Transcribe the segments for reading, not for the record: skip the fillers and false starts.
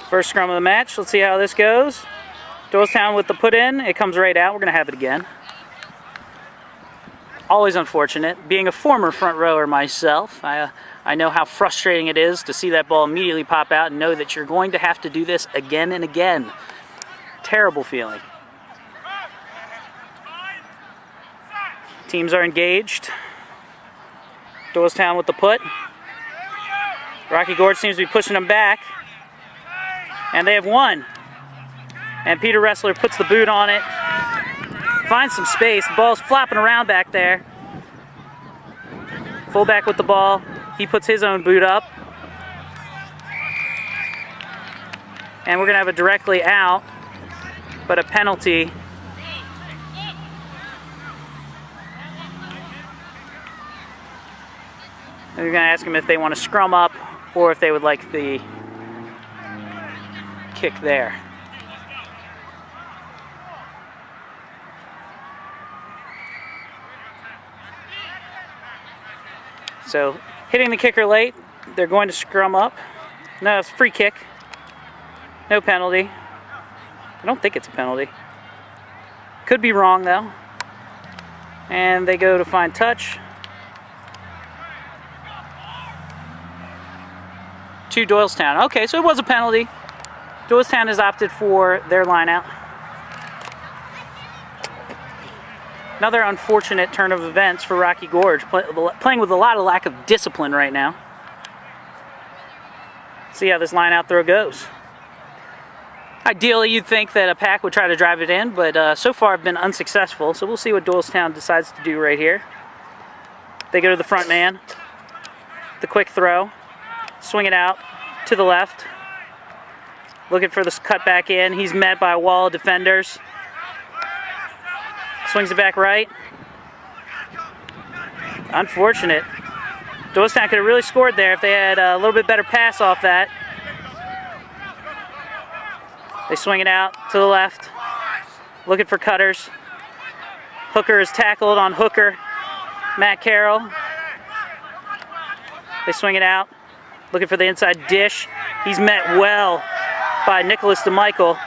First scrum of the match. Let's see how this goes. Doylestown with the put in. It comes right out. We're going to have it again. Always unfortunate. Being a former front rower myself, I know how frustrating it is to see that ball immediately pop out and know that you're going to have to do this again and again. Terrible feeling. Teams are engaged. Doylestown with the put. Rocky Gorge seems to be pushing them back. And they have won. And Peter Ressler puts the boot on it. Finds some space. The ball's flopping around back there. Fullback with the ball. He puts his own boot up. And we're going to have a directly out, but a penalty. And we're going to ask them if they want to scrum up or if they would like the kick there. So hitting the kicker late, they're going to scrum up. No, it's a free kick. No penalty. I don't think it's a penalty. Could be wrong though. And they go to find touch. To Doylestown. Okay, so it was a penalty. Doylestown has opted for their line out. Another unfortunate turn of events for Rocky Gorge, playing with a lot of lack of discipline right now. See how this line out throw goes. Ideally, you'd think that a pack would try to drive it in, but so far have been unsuccessful. So we'll see what Doylestown decides to do right here. They go to the front man. The quick throw. Swing it out to the left. Looking for this cut back in. He's met by a wall of defenders. Swings it back right. Unfortunate. Doylestown could have really scored there if they had a little bit better pass off that. They swing it out to the left. Looking for cutters. Hooker is tackled on Hooker. Matt Carroll. They swing it out. Looking for the inside dish. He's met well by Nicholas DeMichael.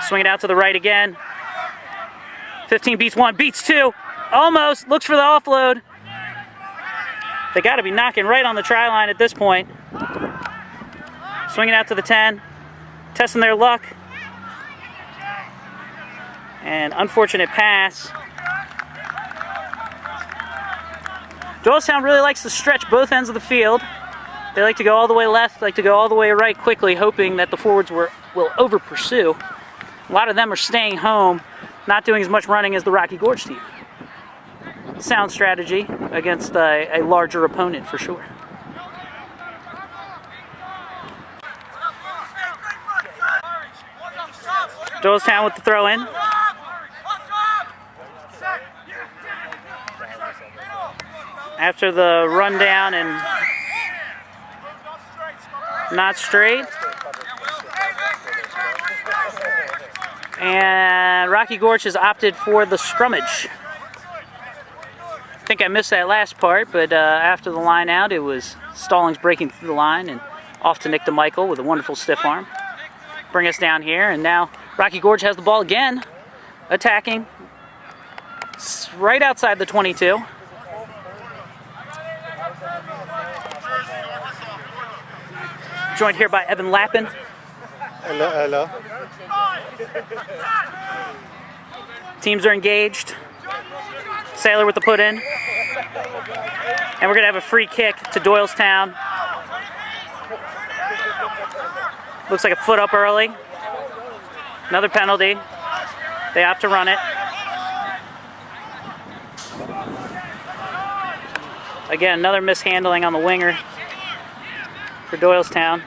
Swing it out to the right again. 15 beats 1, beats 2. Almost. Looks for the offload. They got to be knocking right on the try line at this point. Swing it out to the 10. Testing their luck. And unfortunate pass. Doylestown really likes to stretch both ends of the field. They like to go all the way left, like to go all the way right quickly, hoping that the forwards will over pursue. A lot of them are staying home, not doing as much running as the Rocky Gorge team. Sound strategy against a larger opponent for sure. Doylestown with the throw in. After the rundown and not straight. And Rocky Gorge has opted for the scrummage. I think I missed that last part, but after the line out, it was Stallings breaking through the line and off to Nick DeMichael with a wonderful stiff arm. Bring us down here, and now Rocky Gorge has the ball again, attacking. It's right outside the 22. Joined here by Evan Lappin. Hello. Teams are engaged. Saylor with the put in. And we're going to have a free kick to Doylestown. Looks like a foot up early. Another penalty. They opt to run it. Again, another mishandling on the winger for Doylestown.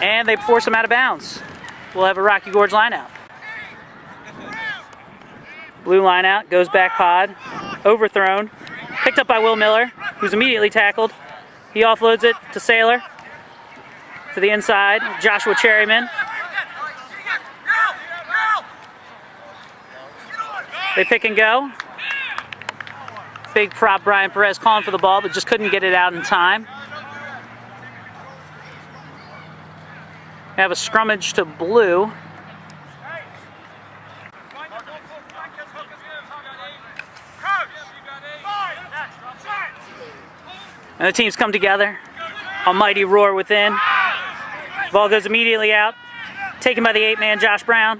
And they force him out of bounds. We'll have a Rocky Gorge line out. Blue line out, goes back pod, overthrown, picked up by Will Miller, who's immediately tackled. He offloads it to Saylor, to the inside, Joshua Cherryman. They pick and go. Big prop Brian Perez calling for the ball, but just couldn't get it out in time. We have a scrummage to blue. And the teams come together. A mighty roar within. Ball goes immediately out. Taken by the 8-man Josh Brown.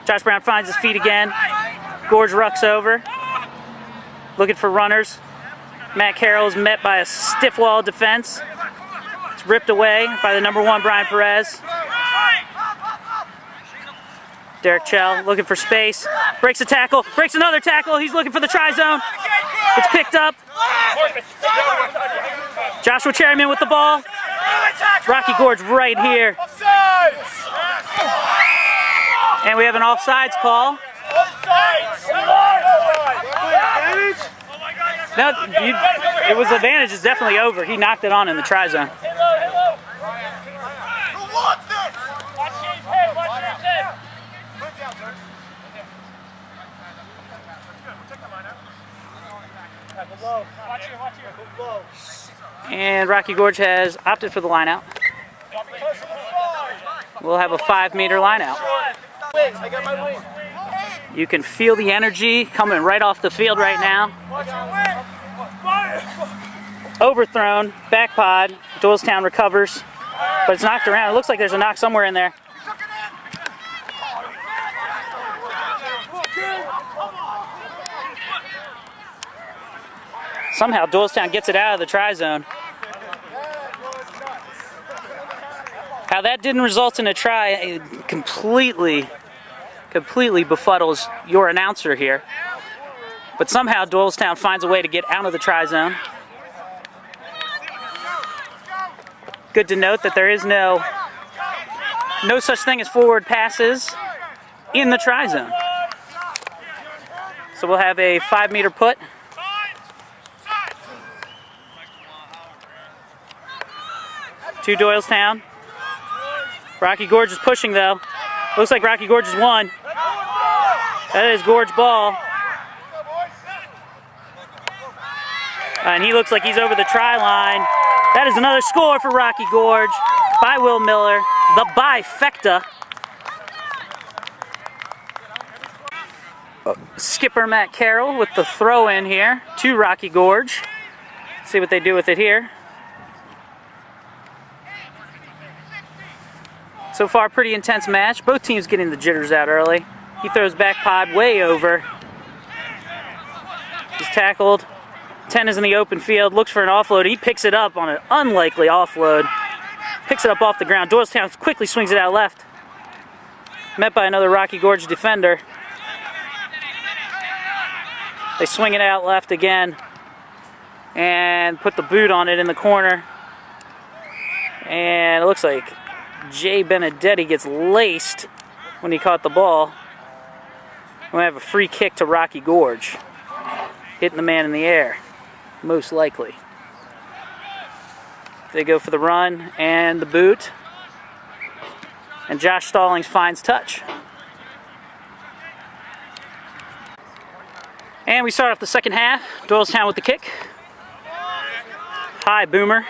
Josh Brown finds his feet again. Gorge rucks over. Looking for runners. Matt Carroll is met by a stiff wall defense. It's ripped away by the number 1 Brian Perez. Derek Chell looking for space. Breaks a tackle. Breaks another tackle. He's looking for the try-zone. It's picked up. Joshua Cherryman with the ball. Rocky Gorge right here. And we have an offsides call. No, it was advantage is definitely over. He knocked it on in the try zone. And Rocky Gorge has opted for the line out. We'll have a 5-meter line out. You can feel the energy coming right off the field right now. Overthrown, back pod. Doylestown recovers, but it's knocked around. It looks like there's a knock somewhere in there. Somehow Doylestown gets it out of the try zone. How that didn't result in a try, it completely befuddles your announcer here. But somehow Doylestown finds a way to get out of the try zone. Good to note that there is no such thing as forward passes in the try zone. So we'll have a 5-meter put. To Doylestown. Rocky Gorge is pushing though. Looks like Rocky Gorge has won. That is Gorge ball. And he looks like he's over the try line. That is another score for Rocky Gorge by Will Miller, the bifecta. Skipper Matt Carroll with the throw in here to Rocky Gorge. See what they do with it here. So far, pretty intense match. Both teams getting the jitters out early. He throws back pod way over. He's tackled. 10 is in the open field. Looks for an offload. He picks it up on an unlikely offload. Picks it up off the ground. Doylestown quickly swings it out left. Met by another Rocky Gorge defender. They swing it out left again. And put the boot on it in the corner. And it looks like Jay Benedetti gets laced when he caught the ball. We have a free kick to Rocky Gorge. Hitting the man in the air, most likely. They go for the run and the boot. And Josh Stallings finds touch. And we start off the second half. Doylestown with the kick. High boomer.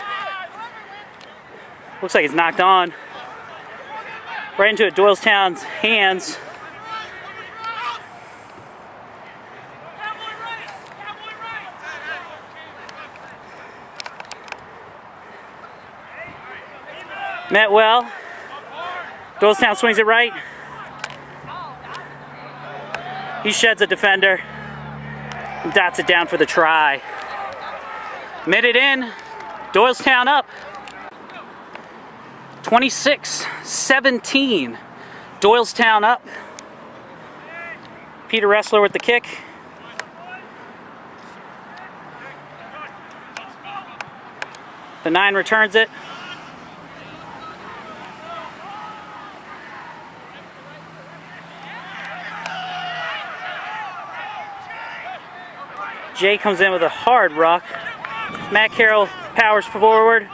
Looks like it's knocked on. Right into it, Doylestown's hands. Met well. Doylestown swings it right. He sheds a defender and dots it down for the try. Minute in, Doylestown up. 26-17. Doylestown up. Peter Ressler with the kick. The 9 returns it. Jay comes in with a hard rock. Matt Carroll powers forward.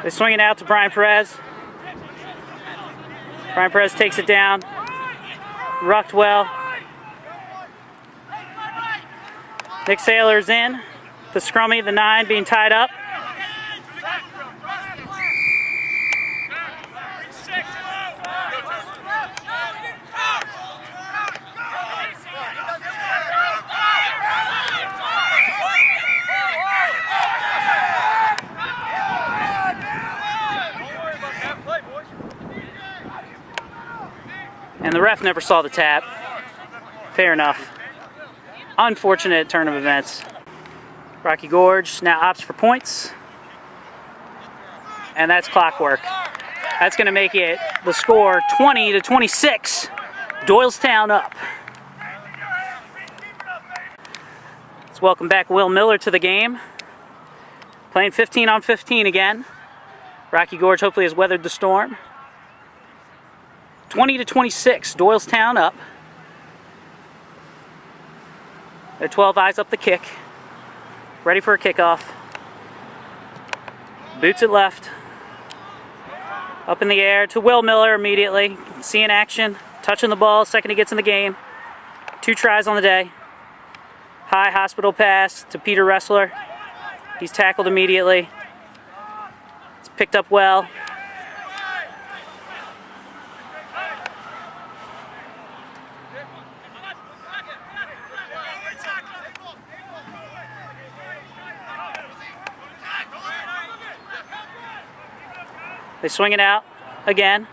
They swing it out to Brian Perez. Brian Perez takes it down. Rucked well. Nick Saylor's in. The scrummy, the 9 being tied up. And the ref never saw the tap. Fair enough. Unfortunate turn of events. Rocky Gorge now opts for points. And that's clockwork. That's going to make it the score 20-26. Doylestown up. Let's welcome back Will Miller to the game. Playing 15 on 15 again. Rocky Gorge hopefully has weathered the storm. 20-26, Doylestown up. They're 12 eyes up the kick. Ready for a kickoff. Boots it left. Up in the air to Will Miller immediately. Seeing action. Touching the ball, second he gets in the game. 2 tries on the day. High hospital pass to Peter Wrestler. He's tackled immediately. It's picked up well. They swing it out again.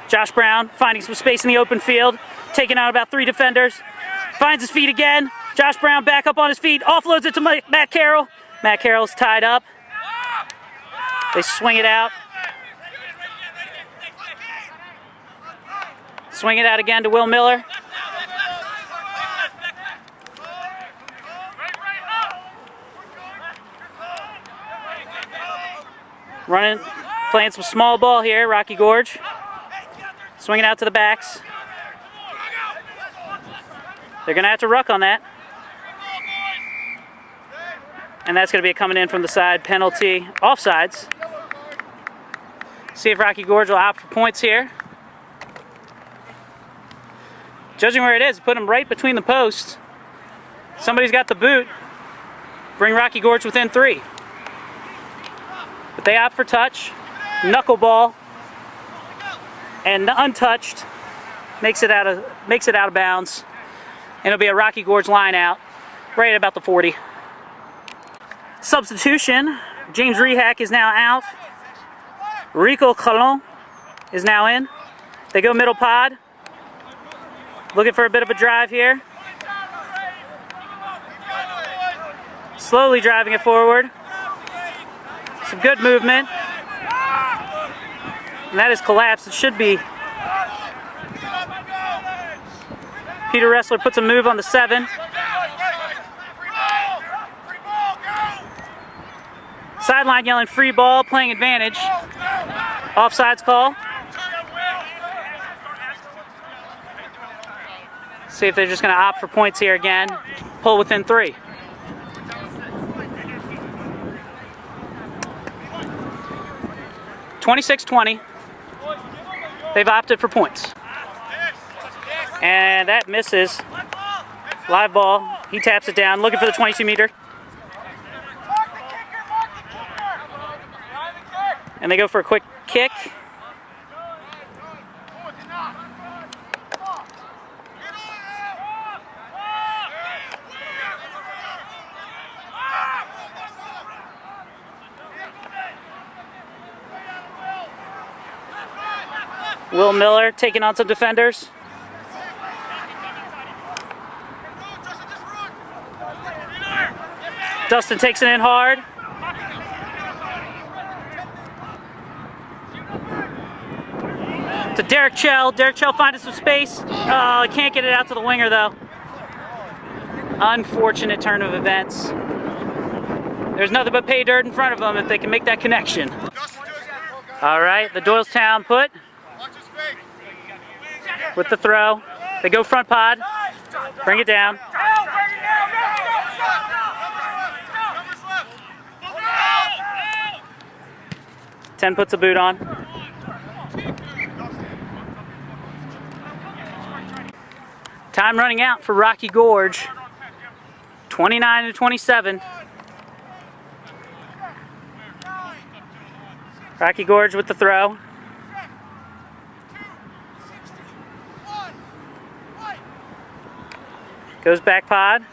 Josh Brown finding some space in the open field, taking out about 3 defenders. Finds his feet again. Josh Brown back up on his feet, offloads it to Matt Carroll. Matt Carroll's tied up. They swing it out. Swing it out again to Will Miller. Running. Playing some small ball here, Rocky Gorge. Swinging out to the backs. They're going to have to ruck on that. And that's going to be a coming in from the side penalty. Offsides. See if Rocky Gorge will opt for points here. Judging where it is, put him right between the posts. Somebody's got the boot. Bring Rocky Gorge within 3. But they opt for touch. Knuckleball, and untouched makes it out of bounds, and it'll be a Rocky Gorge line out right at about the 40. Substitution: James Rehack is now out. Rico Colon is now in. They go middle pod, looking for a bit of a drive here. Slowly driving it forward. Some good movement. And that is collapsed. It should be. Peter Wrestler puts a move on the 7. Sideline yelling free ball, playing advantage. Offsides call. See if they're just going to opt for points here again. Pull within 3. (26-20). They've opted for points. And that misses. Live ball. He taps it down, looking for the 22-meter. And they go for a quick kick. Will Miller taking on some defenders. Dustin takes it in hard. To Derek Chell. Derek Chell finding some space. Oh, can't get it out to the winger though. Unfortunate turn of events. There's nothing but pay dirt in front of them if they can make that connection. All right, the Doylestown put. With the throw. They go front pod. Bring it down. 10 puts a boot on. Time running out for Rocky Gorge. 29-27. Rocky Gorge with the throw. Goes back pod.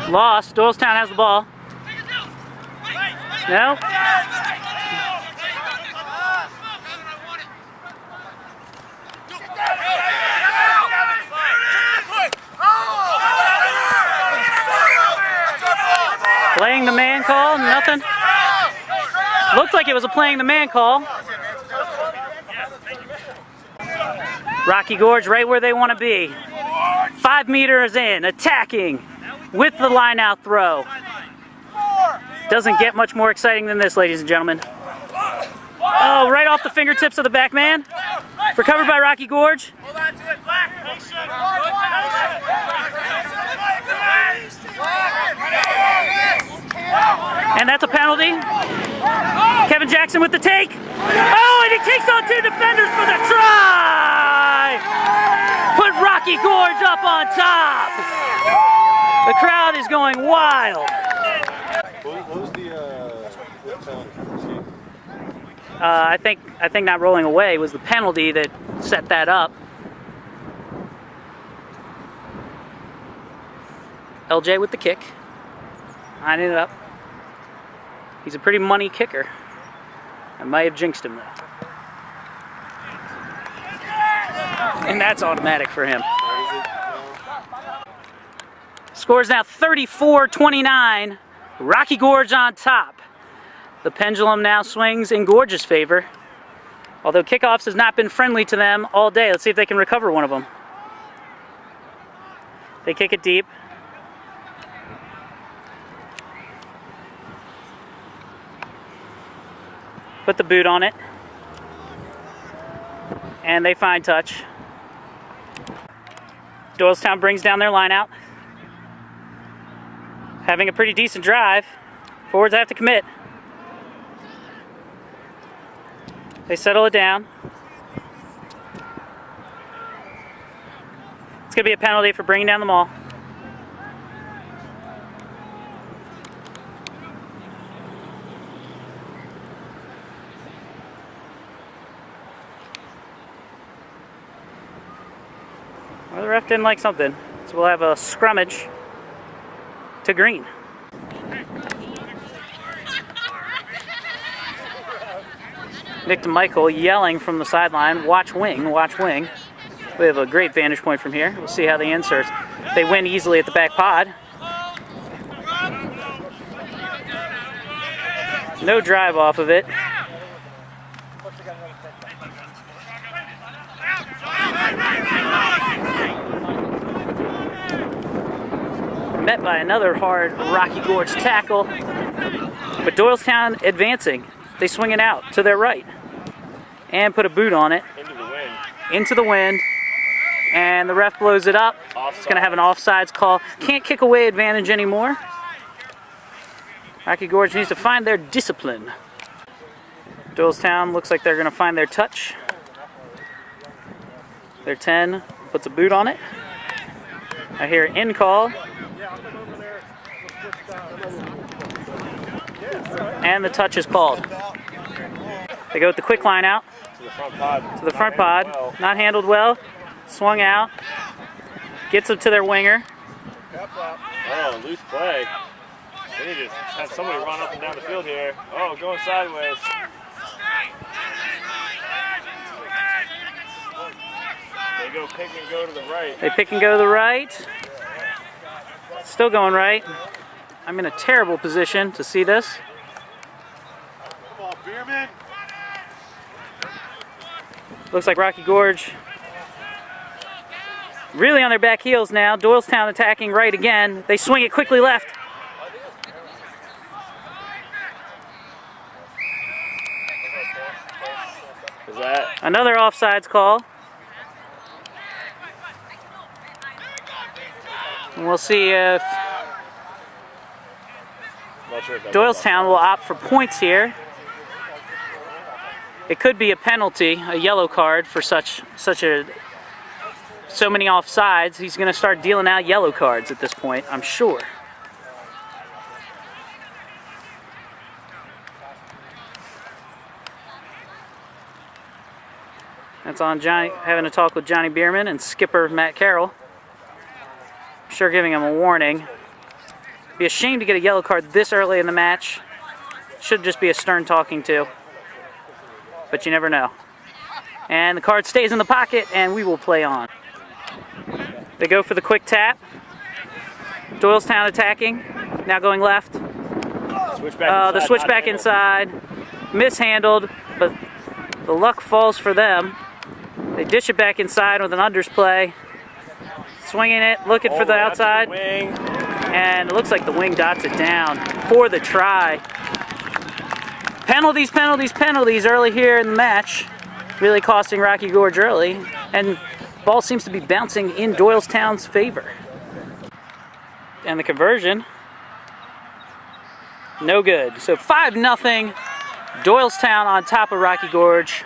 Lost. Doylestown has the ball. No? Playing the man call, nothing. Looked like it was a playing the man call. Rocky Gorge right where they want to be. 5 meters in, attacking with the line out throw. Doesn't get much more exciting than this, ladies and gentlemen. Oh, right off the fingertips of the back man. Recovered by Rocky Gorge. And that's a penalty. Kevin Jackson with the take. Oh, and he takes on 2 defenders for the try! Put Rocky Gorge up on top. The crowd is going wild. What was the penalty? I think not rolling away was the penalty that set that up. LJ with the kick. Lining it up. He's a pretty money kicker. I might have jinxed him though. And that's automatic for him. Score's now 34-29. Rocky Gorge on top. The pendulum now swings in Gorge's favor. Although kickoffs has not been friendly to them all day. Let's see if they can recover one of them. They kick it deep. Put the boot on it. And they find touch. Doylestown brings down their line out. Having a pretty decent drive. Forwards have to commit. They settle it down. It's going to be a penalty for bringing down the maul. Well, the ref didn't like something, so we'll have a scrummage to green. Nick to Michael yelling from the sideline, watch wing, watch wing. We have a great vantage point from here. We'll see how the inserts. They win easily at the back pod. No drive off of it. Met by another hard Rocky Gorge tackle. But Doylestown advancing. They swing it out to their right. And put a boot on it. Into the wind. And the ref blows it up. Offside. It's going to have an offsides call. Can't kick away advantage anymore. Rocky Gorge needs to find their discipline. Doylestown looks like they're going to find their touch. Their 10 puts a boot on it. I hear in call. And the touch is called. They go with the quick line out. To the front pod. To the front pod. Not handled well. Swung out. Gets them to their winger. Oh, loose play. They need to have somebody run up and down the field here. Oh, going sideways. They go pick and go to the right. They pick and go to the right. Still going right. I'm in a terrible position to see this. Come on, Bierman. Looks like Rocky Gorge really on their back heels now. Doylestown attacking right again. They swing it quickly left. Is that? Another offsides call. And we'll see if Not sure if that Doylestown will opt for points here. It could be a penalty, a yellow card for so many offsides. He's going to start dealing out yellow cards at this point, I'm sure. That's on Johnny, having a talk with Johnny Bierman and skipper Matt Carroll. I'm sure giving him a warning. Be a shame to get a yellow card this early in the match. Should just be a stern talking to. But you never know. And the card stays in the pocket, and we will play on. They go for the quick tap. Doylestown attacking, now going left. The switchback inside, mishandled, but the luck falls for them. They dish it back inside with an unders play. Swinging it, looking for the outside. And it looks like the wing dots it down for the try. Penalties, penalties, penalties early here in the match. Really costing Rocky Gorge early. And ball seems to be bouncing in Doylestown's favor. And the conversion, no good. So 5-0, Doylestown on top of Rocky Gorge.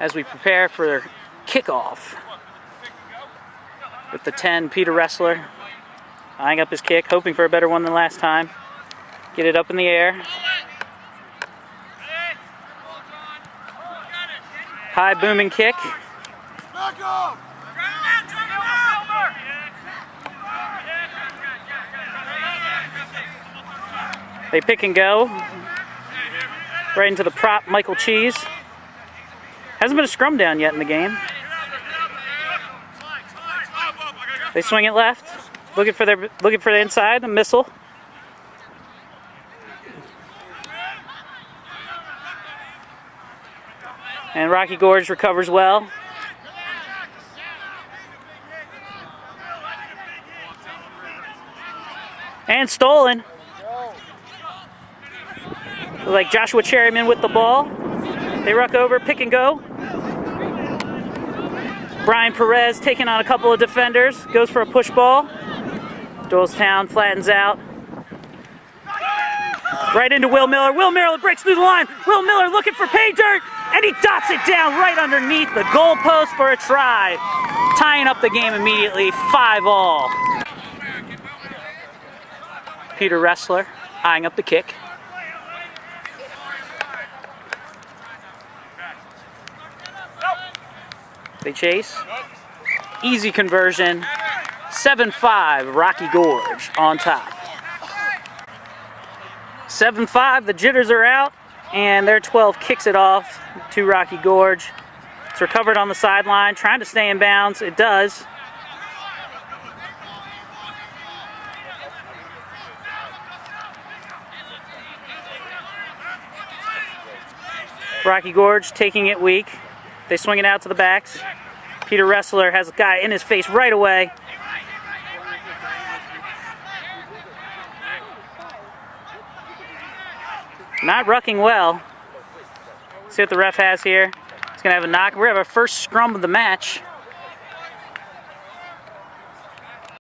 As we prepare for kickoff. With the 10, Peter Ressler eyeing up his kick, hoping for a better one than last time. Get it up in the air. High booming kick. They pick and go. Right into the prop, Michael Cheese. Hasn't been a scrum down yet in the game. They swing it left, looking for the inside, the missile. And Rocky Gorge recovers well. And stolen. Like Joshua Cherryman with the ball. They ruck over, pick and go. Brian Perez taking on a couple of defenders. Goes for a push ball. Doylestown flattens out. Right into Will Miller. Will Miller breaks through the line. Will Miller looking for pay dirt. And he dots it down right underneath the goalpost for a try. Tying up the game immediately, 5-all. Peter Ressler eyeing up the kick. They chase. Easy conversion. 7-5, Rocky Gorge on top. 7-5, the jitters are out, and their 12 kicks it off to Rocky Gorge. It's recovered on the sideline, trying to stay in bounds. It does. Rocky Gorge taking it weak. They swing it out to the backs. Peter Ressler has a guy in his face right away. Not rucking well. See what the ref has here. He's going to have a knock. We're going to have our first scrum of the match.